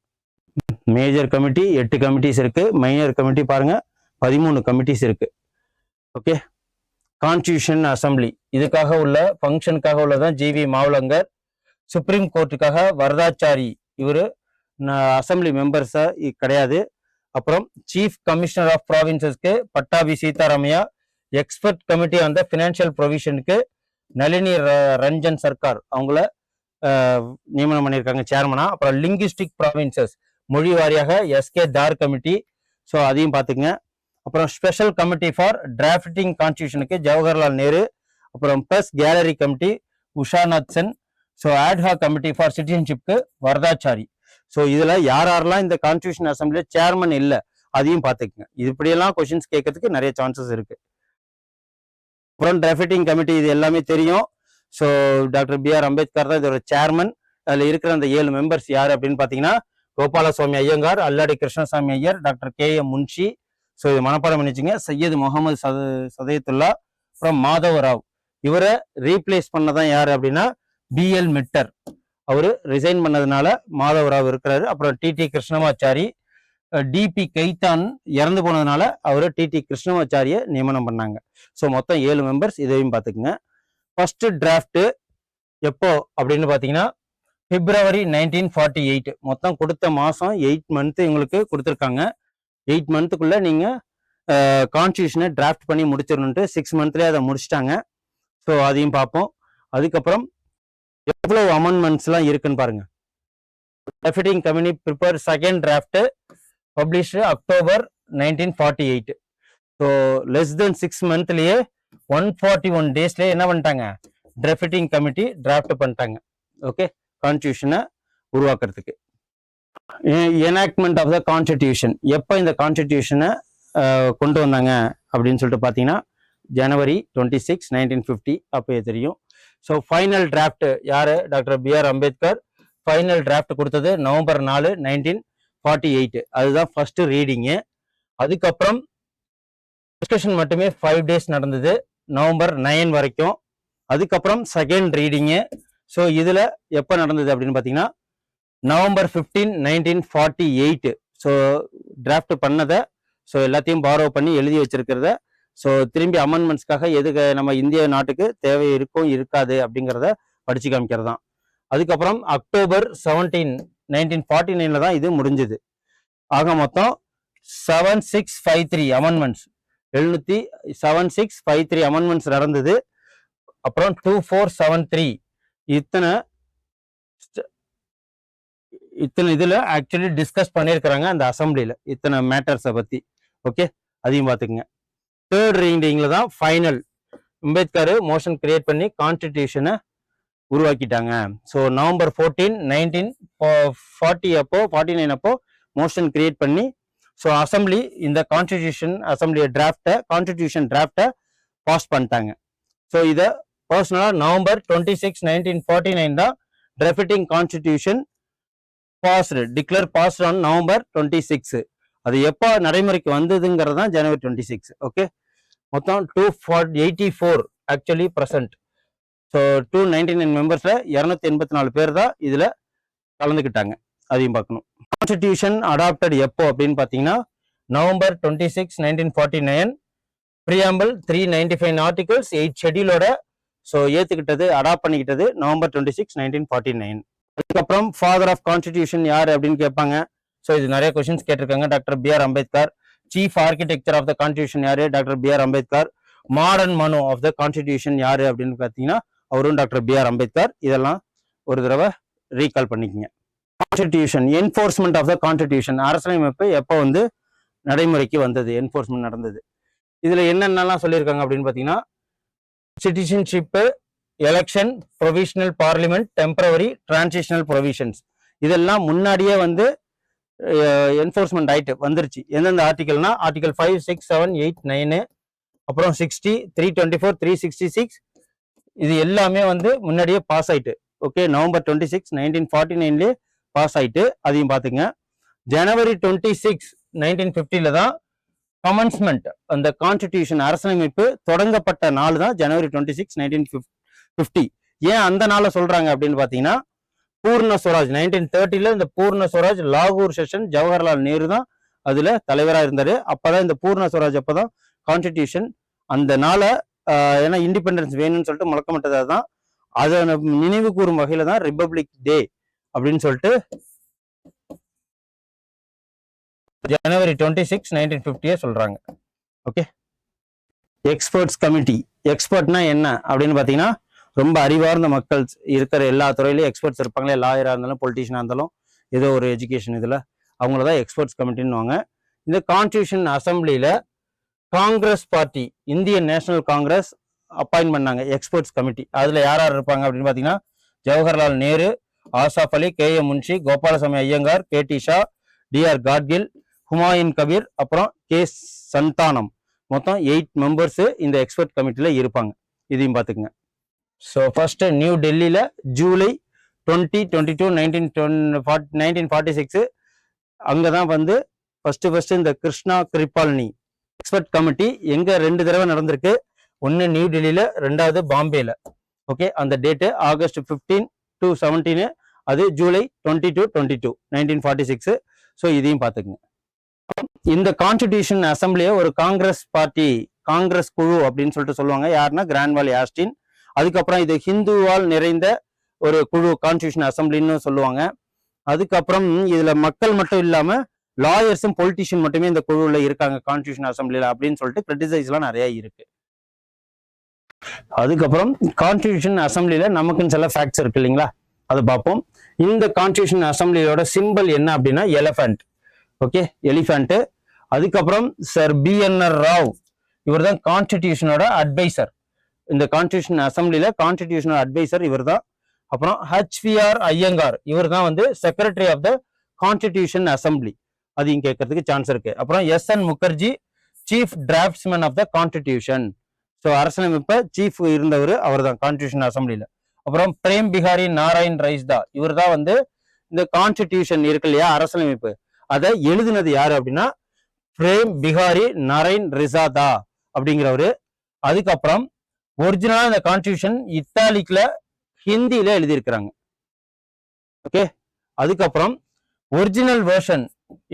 மேஜர் கமிட்டி 8 கமிட்டிஸ் இருக்கு, மைனர் கமிட்டி பாருங்க 13 கமிட்டிஸ் இருக்கு. ஓகே. கான்ஸ்டியூஷன் அசம்பிளி, இதுக்காக உள்ள ஃபங்க்ஷனுக்காக உள்ளதான் ஜிவி மாவலங்கர். சுப்ரீம் கோர்ட்டுக்காக வரதாச்சாரி, இவரு அசம்பிளி மெம்பர்ஸா கிடையாது. அப்புறம் சீஃப் கமிஷனர் ஆஃப் ப்ராவின்சஸ்க்கு பட்டாபி சீதாராமையா. எக்ஸ்பர்ட் கமிட்டி அந்த ஃபினான்ஷியல் ப்ரொவிஷனுக்கு நளினி ரஞ்சன் சர்க்கார் அவங்கள நியமனம் பண்ணியிருக்காங்க சேர்மனா. அப்புறம் லிங்குஸ்டிக் ப்ராவின்சஸ் மொழி வாரியாக எஸ்கே தார் கமிட்டி. ஸோ அதையும் பார்த்துக்குங்க. அப்புறம் ஸ்பெஷல் கமிட்டி ஃபார் டிராஃப்டிங் கான்ஸ்டியூஷனுக்கு ஜவஹர்லால் நேரு. அப்புறம் press gallery committee Ushanath Sen. So ad hoc committee for சிட்டிசன்ஷிப்க்கு வரதாச்சாரி. ஸோ இதுல யாரெல்லாம் இந்த கான்ஸ்டியூஷன் அசம்பிளில சேர்மன் இல்லை அதையும் பார்த்துக்குங்க. இப்படியெல்லாம் கொஸ்டின்ஸ் கேட்கறதுக்கு நிறைய சான்சஸ் இருக்கு. அப்புறம் டிராஃப்டிங் கமிட்டி இது எல்லாமே தெரியும். ஸோ டாக்டர் BR அம்பேத்கர் தான் இதோட சேர்மன். அதுல இருக்கிற அந்த 7 மெம்பர்ஸ் யாரு அப்படின்னு பாத்தீங்கன்னா Gopalaswami Ayyangar, Alladi Krishnaswami Iyer, doctor KM Munshi. So இது மனப்பாடம் பண்ணிச்சுங்க. சையது முகமது சதயத்துல்லா, அப்புறம் மாதவ ராவ். இவரை ரீப்ளேஸ் பண்ணதான் யாரு அப்படின்னா BL மிட்டர். அவரு ரிசைன் பண்ணதுனால மாதவ ராவ் இருக்கிறாரு. அப்புறம் TT கிருஷ்ணமாச்சாரி, DP கைத்தான் இறந்து போனதுனால அவரு TT கிருஷ்ணமாச்சாரிய நியமனம் பண்ணாங்க. ஸோ மொத்தம் 7 மெம்பர்ஸ். இதையும் பார்த்துக்குங்க. ஃபர்ஸ்ட் டிராஃப்ட் எப்போ அப்படின்னு பாத்தீங்கன்னா February 1948. மொத்தம் கொடுத்த மாசம் 8 மந்த் இவங்களுக்கு கொடுத்துருக்காங்க. 8 மந்த்துக்குள்ள நீங்க கான்ஸ்டியூஷனை டிராஃப்ட் பண்ணி முடிச்சிடணுன்ட்டு 6 மந்த்லேயே அதை முடிச்சிட்டாங்க. ஸோ அதையும் பார்ப்போம். அதுக்கப்புறம் எவ்வளவு அமெண்ட்மெண்ட்ஸ்லாம் இருக்குன்னு பாருங்க. Drafting committee prepare second draft, published October 1948. So less than 6 மந்த்லயே 141 டேஸ்லயே என்ன பண்ணிட்டாங்க, டிராஃப்டிங் கமிட்டி டிராஃப்ட் பண்ணிட்டாங்க. ஓகே, கான்ஸ்டியூஷனை உருவாக்குறதுக்கு. எனாக்ட்மெண்ட் ஆஃப் த கான்ஸ்டிடியூஷன் எப்போ இந்த கான்ஸ்டிடியூஷனை கொண்டு வந்தாங்க அப்படின்னு சொல்லிட்டு பார்த்தீங்கன்னா January 26, 1950. அப்போயே தெரியும். ஸோ ஃபைனல் டிராஃப்ட் யாரு, doctor BR Ambedkar. Final draft கொடுத்தது November 4, 1948. அதுதான் ஃபர்ஸ்ட் ரீடிங்கு. அதுக்கப்புறம் டிஸ்கஷன் மட்டுமே 5 டேஸ் நடந்தது, November 9 வரைக்கும். அதுக்கப்புறம் செகண்ட் ரீடிங்கு. ஸோ இதுல எப்போ நடந்தது அப்படின்னு பார்த்தீங்கன்னா November 15, 1948. ஸோ டிராஃப்ட் பண்ணதை ஸோ எல்லாத்தையும் பாரோ பண்ணி எழுதி வச்சிருக்கிறத ஸோ திரும்பி அமெண்ட்மெண்ட்ஸ்க்காக எதுக்கு நம்ம இந்திய நாட்டுக்கு தேவை இருக்கும் இருக்காது அப்படிங்கிறத படிச்சு காமிக்கிறது தான். அதுக்கப்புறம் October 17, 1949 தான் இது முடிஞ்சது. ஆக மொத்தம் 7653 அமெண்ட்மெண்ட்ஸ், 7653 அமெண்ட்மெண்ட்ஸ் நடந்தது. அப்புறம் 2473 இத்தனை இதுல ஆக்சுவலி டிஸ்கஸ் பண்ணியிருக்கிறாங்க அந்த அசம்பிளில இத்தனை மேட்டர்ஸை பத்தி. ஓகே, அதையும் பார்த்துக்குங்க. தேர்ட் ரீடிங்ல தான் ஃபைனல் அம்பேத்கர் மோஷன் கிரியேட் பண்ணி கான்ஸ்டிடியூஷனை உருவாக்கிட்டாங்க. ஸோ November 14, 1940 அப்போ 49 அப்போ மோஷன் கிரியேட் பண்ணி ஸோ அசம்பிளி இந்த அசம்பிளி கான்ஸ்டிடியூஷன் டிராஃப்டை பாஸ் பண்ணிட்டாங்க. ஸோ இதை பர்சனலா November 26, 1949 தான் drafting constitution declare passed on November 26. அது எப்போ நடைமுறைக்கு வந்ததுங்கிறது தான் January 26. ஓகே, மொத்தம் 284 ஆக்சுவலி பிரசன்ட். ஸோ 299 மெம்பர்ஸ்ல 284 பேர் தான் இதுல கலந்துக்கிட்டாங்க. அதையும் பார்க்கணும். கான்ஸ்டிடியூஷன் அடாப்டட் எப்போ அப்படின்னு பார்த்தீங்கன்னா November 26, 1949. பிரியாம்பிள் 395 ஆர்டிகல்ஸ் 8 ஷெட்யூலோட ஸோ ஏத்துக்கிட்டது, அடாப்ட் பண்ணிக்கிட்டது November 26, 1949. அதுக்கப்புறம் ஃபாதர் ஆஃப் கான்ஸ்டிடியூஷன் யாரு அப்படின்னு கேட்பாங்க. ஸோ இது நிறைய கொஸ்டின்ஸ் கேட்டிருக்காங்க. Doctor BR Ambedkar. Chief architecture of the constitution யாரு? Doctor B R Ambedkar. Modern Manu of the constitution யாரு அப்படின்னு பார்த்தீங்கன்னா அவரும் டாக்டர் பி ஆர் அம்பேத்கர். இதெல்லாம் ஒரு தடவை ரீகால் பண்ணிக்கங்க. Constitution, enforcement of the constitution, அரசியலமைப்பு எப்போ வந்து நடைமுறைக்கு வந்தது, என்ஃபோர்ஸ்மெண்ட் நடந்தது. இதுல என்னென்னலாம் சொல்லியிருக்காங்க அப்படின்னு பார்த்தீங்கன்னா citizenship, election, provisional parliament, temporary, transitional provisions இதெல்லாம் முன்னாடியே வந்து என்ஃபோர்ஸ்மெண்ட் ஆயிட்டு வந்துருச்சு. எந்தெந்த ஆர்டிகல்னா ஆர்டிகல் 5, 6, 7, 8, 9, அப்புறம் 60, 324, 366 இது எல்லாமே வந்து முன்னாடியே பாஸ் ஆயிட்டு. ஓகே, நவம்பர் 26, 1949 பாஸ் ஆயிட்டு. அதையும் பார்த்துங்க. ஜனவரி 26, 1950 தான் கமன்ஸ்மெண்ட், அந்த கான்ஸ்டிடியூஷன் அரசியலமைப்பு தொடங்கப்பட்ட நாள் தான் ஜனவரி 26, 1950. ஏன் அந்த நாளை சொல்றாங்க அப்படின்னு பாத்தீங்கன்னா பூர்ண ஸ்வராஜ் 1930 இந்த பூர்ண ஸ்வராஜ் லாகூர் செஷன் ஜவஹர்லால் நேரு தான் அதுல தலைவராக இருந்தாரு. அப்பதான் இந்த பூர்ண ஸ்வராஜ் அப்பதான் கான்ஸ்டிடியூஷன் அந்த நாளை ஏன்னா இண்டிபெண்டன்ஸ் வேணும்னு சொல்லிட்டு முழக்கமிட்டதா தான். அதை நினைவு கூறும் வகையில தான் ரிப்பப்ளிக் டே அப்படின்னு சொல்லிட்டு ஜனவரி 26, 1950 சொல்றாங்க. Okay, experts committee. எக்ஸ்பர்ட்னா என்ன அப்படின்னு பாத்தீங்கன்னா ரொம்ப அறிவார்ந்த மக்கள் இருக்கிற எல்லா துறையிலையும் எக்ஸ்பர்ட்ஸ் இருப்பாங்களே, லாயரா இருந்தாலும் பொலிட்டீஷியனா இருந்தாலும் ஏதோ ஒரு எஜுகேஷன் இதுல அவங்களதான் எக்ஸ்பர்ட்ஸ் கமிட்டின்னுவாங்க. இந்த கான்ஸ்டியூஷன் அசம்பிளியில Congress party, Indian national Congress appoint பண்ணாங்க எக்ஸ்பர்ட்ஸ் கமிட்டி. அதுல யார் யார் இருப்பாங்க அப்படின்னு பாத்தீங்கன்னா Jawaharlal Nehru, Asaf Ali, KM Munshi, Gopalaswami Ayyangar, KT Shah, DR Gadgil, Humayun Kabir, அப்புறம் K சந்தானம். மொத்தம் 8 மெம்பர்ஸ் இந்த எக்ஸ்பர்ட் கமிட்டில இருப்பாங்க. இதையும் பார்த்துக்குங்க. ஸோ ஃபர்ஸ்ட் நியூ டெல்லியில ஜூலை 20, 22, 1946 அங்கதான் வந்து ஃபர்ஸ்ட் இந்த கிருஷ்ணா கிருபாலினி எக்ஸ்பர்ட் கமிட்டி எங்க 2 தடவை நடந்திருக்கு. ஒன்னு நியூ டெல்லியில, 2வது பாம்பேல. ஓகே, அந்த டேட்டு ஆகஸ்ட் 15 to 17, அது ஜூலை 20 to 22, 1946. ஸோ இதையும் பார்த்துக்குங்க. இந்த கான்ஸ்டிடியூஷன் அசம்பிளியை ஒரு காங்கிரஸ் பார்ட்டி, காங்கிரஸ் குழு அப்படின்னு சொல்லிட்டு சொல்லுவாங்க. யாருன்னா கிரான்வாலி ஆஸ்டின். அதுக்கப்புறம் இது ஹிந்துவால் நிறைந்த ஒரு குழு, கான்ஸ்டியூஷன் அசம்பிளின்னு சொல்லுவாங்க. அதுக்கப்புறம் இதுல மக்கள் மட்டும் இல்லாம லாயர்ஸும் பொலிட்டிஷியன் மட்டுமே இந்த குழுவில் இருக்காங்க கான்ஸ்டியூஷன் அசம்பிளில அப்படின்னு சொல்லிட்டு கிரிட்டிசைஸ்லாம் நிறைய இருக்கு. அதுக்கப்புறம் கான்ஸ்டியூஷன் அசம்பிளில நமக்குன்னு சில ஃபேக்ட்ஸ் இருக்கு இல்லைங்களா, அதை பார்ப்போம். இந்த கான்ஸ்டியூஷன் அசம்பிளியோட சிம்பிள் என்ன அப்படின்னா எலிஃபண்ட். Okay, elephant. அதுக்கப்புறம் சர் BNR ராவ், இவர் தான் கான்ஸ்டிடியூஷனோட அட்வைசர். இந்த கான்ஸ்டியூஷன் அசம்பிளில கான்ஸ்டிடியூஷனோட அட்வைசர் இவர் தான். அப்புறம் HVR ஐயங்கார், இவர் தான் வந்து secretary of the constitution assembly. அதையும் கேட்கறதுக்கு சான்ஸ் இருக்கு. அப்புறம் SN Mukherjee, chief draftsman of the constitution. So அரசியலமைப்பை சீஃப் இருந்தவர் அவர் தான் கான்ஸ்டியூஷன் அசம்பிளில. அப்புறம் பிரேம் பிகாரி நாராயண் ரைஸ்தா, இவர் தான் வந்து இந்த கான்ஸ்டிடியூஷன் இருக்கு இல்லையா அரசியலமைப்பு, அதை எழுதினது யாரு அப்படின்னா பிரேம் பிகாரி நாராயண் ரிசாதா அப்படிங்கிறவரு. அதுக்கப்புறம் ஒரிஜினலா இந்த கான்ஸ்டியூஷன் இத்தாலிக்ல ஹிந்தியில எழுதியிருக்கிறாங்க. ஓகே, அதுக்கப்புறம் ஒரிஜினல் வெர்ஷன்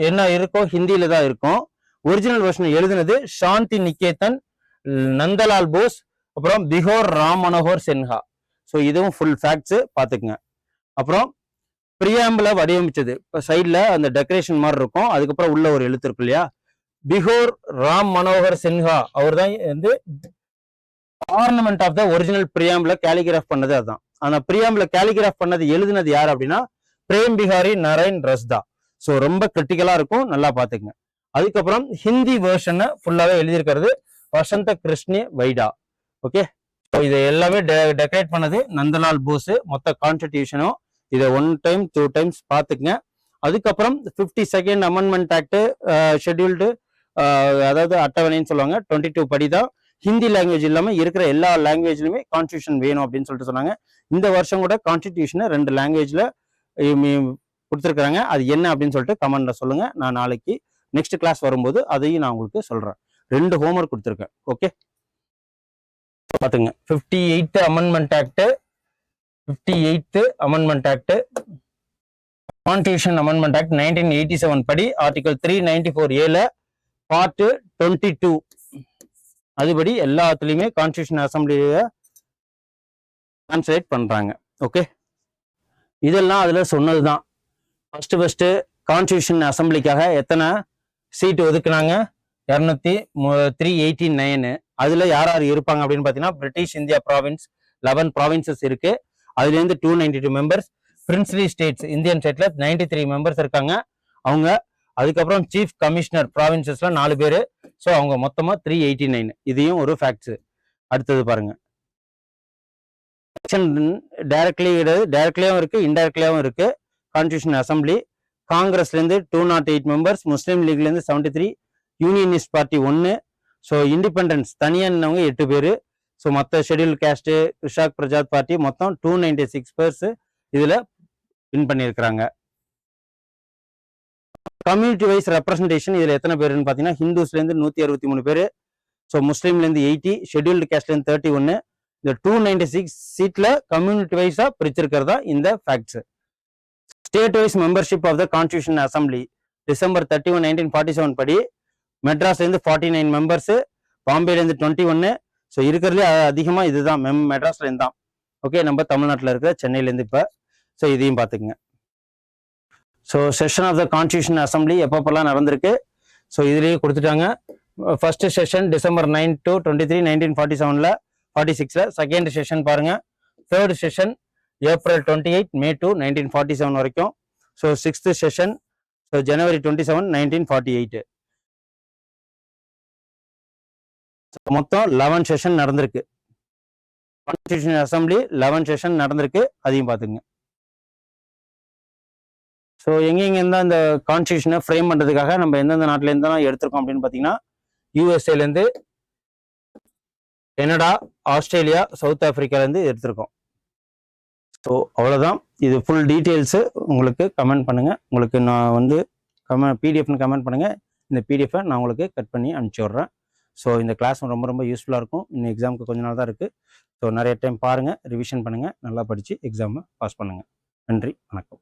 என்ன இருக்கோ ஹிந்தியில தான் இருக்கும். ஒரிஜினல் வெர்ஷன் எழுதினது சாந்தி நிகேதன், நந்தலால் போஸ், அப்புறம் பிஹோர் ராம் மனோகர் சின்ஹா. ஸோ இதுவும் ஃபுல் ஃபேக்ட்ஸ் பார்த்துக்குங்க. அப்புறம் பிரியாம்பிள வடிவமைச்சது சைட்ல அந்த டெக்கரேஷன் மாதிரி இருக்கும், அதுக்கப்புறம் உள்ள ஒரு எழுத்து இருக்கு இல்லையா, பிஹோர் ராம் மனோகர் சின்ஹா அவர் தான் வந்து ஆர்னமெண்ட் ஆஃப் த ஒரிஜினல் பிரியாம்பிள கேலிகிராஃப் பண்ணது. அதுதான் ஆனா பிரியாம்பிள கேலிகிராஃப் பண்ணது எழுதினது யார் அப்படின்னா பிரேம் பிகாரி நாராயண் ரஸ்தா. ஸோ ரொம்ப கிரிட்டிக்கலா இருக்கும், நல்லா பாத்துக்கங்க. அதுக்கப்புறம் ஹிந்தி வேர்ஷனை ஃபுல்லாவே எழுதியிருக்கிறது வசந்த கிருஷ்ண வைடா. ஓகே, இதை எல்லாமே டெக்கரேட் பண்ணது நந்தலால் போஸ். மொத்த கான்ஸ்டிடியூஷனும் இதை 1 time 2 times பார்த்துக்குங்க. அதுக்கப்புறம் 52nd அமெண்ட்மெண்ட் ஆக்ட் ஷெட்யூல்டு, அதாவது அட்டவணைன்னு சொல்லுவாங்க, 22 படி தான் ஹிந்தி லாங்குவேஜ் இல்லாம இருக்கிற எல்லா லாங்குவேஜ்லயுமே கான்ஸ்டியூஷன் வேணும் அப்படின்னு சொல்லிட்டு சொன்னாங்க. இந்த வருஷம் கூட கான்ஸ்டிடியூஷனை 2 லாங்குவேஜ்ல கொடுத்துருக்காங்க. அது என்ன அப்படின்னு சொல்லிட்டு கமெண்ட்ல சொல்லுங்க. நான் நாளைக்கு நெக்ஸ்ட் கிளாஸ் வரும்போது அதையும் நான் உங்களுக்கு சொல்றேன். 2 ஹோம்ஒர்க் கொடுத்துருக்கேன். ஓகே, பாத்துங்க. 58th amendment act, 58th amendment act, constitution amendment act 1987 படி ஆர்டிகல் 394A பார்ட் 22 அதுபடி எல்லாத்துலயுமே கான்ஸ்டியூஷன் அசம்பிளியில டிரான்ஸ்லேட் பண்றாங்க. ஓகே, இதெல்லாம் அதுல சொன்னதுதான். ஃபர்ஸ்ட் கான்ஸ்டியூஷன் அசம்பிளிக்காக எத்தனை சீட் ஒதுக்குனாங்க, 389. அதுல யார் யார் இருப்பாங்க அப்படின்னு பாத்தீங்கன்னா, பிரிட்டிஷ் இந்தியா ப்ராவின்ஸ் 11 ப்ராவின்சஸ் இருக்கு. அதுல இருந்து 292 மெம்பர்ஸ். பிரின்ஸ்லி ஸ்டேட்ஸ் இந்தியன் ஸ்டேட்ல 93 மெம்பர்ஸ் இருக்காங்க அவங்க. அதுக்கப்புறம் சீஃப் கமிஷனர் ப்ராவின்சஸ்ல 4 பேரு. ஸோ அவங்க மொத்தமா 389. இதையும் ஒரு ஃபேக்ட்ஸ். அடுத்தது பாருங்க, டைரக்ட்லியும் இருக்கு, இன்டைரக்ட்லியாவும் இருக்கு. கான்ஸ்டியூஷன் அசம்பிளி காங்கிரஸ்ல இருந்து 208 மெம்பர்ஸ், முஸ்லீம் லீக்ல இருந்து 73, யூனியனிஸ்ட் பார்ட்டி 1. ஸோ இண்டிபெண்டன்ஸ் தனியானவங்க 8 பேரு. ஸோ மற்ற ஷெட்யூல் கேஸ்ட் கிருஷாக் பிரஜாத் பார்ட்டி மொத்தம் 296 பேர்ஸ் இதுல வின் பண்ணியிருக்கிறாங்க. கம்யூனிட்டி வைஸ் ரெப்ரஸன்டேஷன் இதுல எத்தனை பேருன்னு பாத்தீங்கன்னா, ஹிந்துஸ்ல இருந்து 163 பேரு. ஸோ முஸ்லீம்ல இருந்து 80, ஷெட்யூல்டு கேஸ்ட்ல இருந்து 31. இந்த 296 சீட்ல கம்யூனிட்டி வைஸா பிரிச்சிருக்கிறதா இந்த facts. State wise membership of the constitution assembly December 31, 1947 படி மெட்ராஸ்ல இருந்து 49 மெம்பர்ஸ், பாம்பேல இருந்து 21. ஸோ இருக்கிறதுலே அதிகமா இதுதான் மெட்ராஸ்ல இருந்து தான். ஓகே, நம்ம தமிழ்நாட்டில் இருக்கிற சென்னையில இருந்து இப்ப. ஸோ இதையும் பார்த்துக்குங்க. So session of the constitution assembly எப்பப்பெல்லாம் நடந்திருக்கு, ஸோ இதுலேயே கொடுத்துட்டாங்க. ஃபர்ஸ்ட் செஷன் டிசம்பர் 9 to 23, 1947ல 46ல. செகண்ட் செஷன் பாருங்க, தேர்ட் செஷன் ஏப்ரல் 28, மே 2, 1947 வரைக்கும். ஸோ சிக்ஸ்த் செஷன் ஸோ ஜனவரி 27, 1948. மொத்தம் 11 செஷன் நடந்திருக்கு. கான்ஸ்டியூஷன் அசம்பிளி 11 செஷன் நடந்திருக்கு, அதையும் பார்த்துங்க. ஸோ எங்கெங்க இருந்தா இந்த கான்ஸ்டியூஷனை ஃப்ரேம் பண்றதுக்காக நம்ம எந்தெந்த நாட்டில இருந்தாலும் எடுத்திருக்கோம் அப்படின்னு பார்த்தீங்கன்னா, யூஎஸ்ஏல இருந்து, கனடா, ஆஸ்திரேலியா, சவுத் ஆப்பிரிக்கால இருந்து எடுத்திருக்கோம். ஸோ அவ்வளோதான். இது ஃபுல் டீட்டெயில்ஸு உங்களுக்கு கமெண்ட் பண்ணுங்க. உங்களுக்கு நான் வந்து பிடிஎஃப்னு கமெண்ட் பண்ணுங்க. இந்த பிடிஎஃபை நான் உங்களுக்கு கட் பண்ணி அனுப்பிச்சி விட்றேன். ஸோ இந்த கிளாஸ் ரொம்ப ரொம்ப யூஸ்ஃபுல்லாக இருக்கும். இன்னும் எக்ஸாமுக்கு கொஞ்ச நாள் தான் இருக்குது. ஸோ நிறைய டைம் பாருங்கள், ரிவிஷன் பண்ணுங்கள், நல்லா படித்து எக்ஸாமை பாஸ் பண்ணுங்கள். நன்றி, வணக்கம்.